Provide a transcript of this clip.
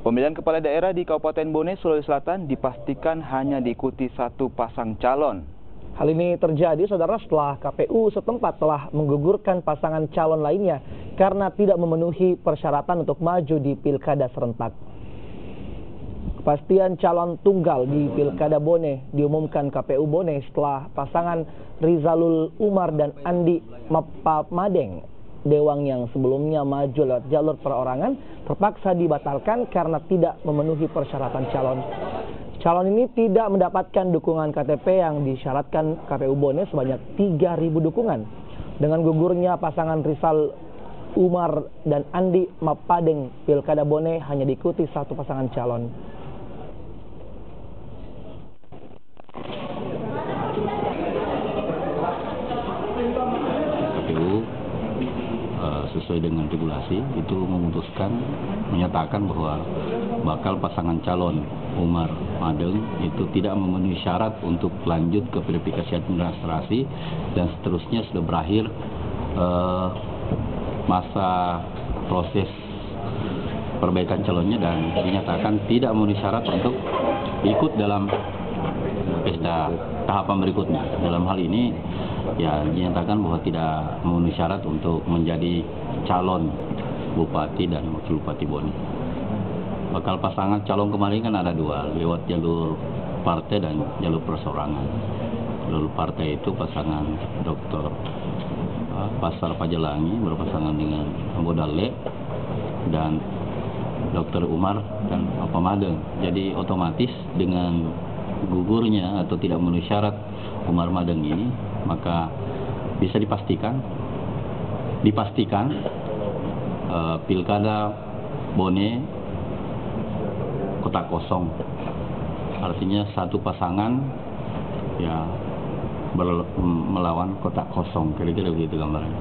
Pemilihan kepala daerah di Kabupaten Bone, Sulawesi Selatan dipastikan hanya diikuti satu pasang calon. Hal ini terjadi, saudara, setelah KPU setempat telah menggugurkan pasangan calon lainnya karena tidak memenuhi persyaratan untuk maju di Pilkada serentak. Kepastian calon tunggal di Pilkada Bone diumumkan KPU Bone setelah pasangan Rizalul Umar dan Andi Mapamadeng Dewang yang sebelumnya maju lewat jalur perorangan terpaksa dibatalkan karena tidak memenuhi persyaratan calon. Calon ini tidak mendapatkan dukungan KTP yang disyaratkan KPU Bone sebanyak 3.000 dukungan. Dengan gugurnya pasangan Rizal Umar dan Andi Mapadeng, Pilkada Bone hanya diikuti satu pasangan calon. KPU sesuai dengan regulasi itu menyatakan bahwa bakal pasangan calon Umar Madeng itu tidak memenuhi syarat untuk lanjut ke verifikasi administrasi dan seterusnya sudah berakhir masa proses perbaikan calonnya dan dinyatakan tidak memenuhi syarat untuk ikut dalam pesta tahapan berikutnya. Dalam hal ini ya dinyatakan bahwa tidak memenuhi syarat untuk menjadi calon bupati dan wakil bupati Bone. Bakal pasangan calon kemarin kan ada dua, lewat jalur partai dan jalur perseorangan. Jalur partai itu pasangan Dr. Pasar Pajalangi berpasangan dengan Anggota Le dan Dr. Umar dan Mapamadeng. Jadi otomatis dengan gugurnya atau tidak memenuhi syarat Umar Madeng ini, maka bisa dipastikan Pilkada Bone kotak kosong. Artinya satu pasangan ya melawan kotak kosong, kira-kira begitu gambarnya.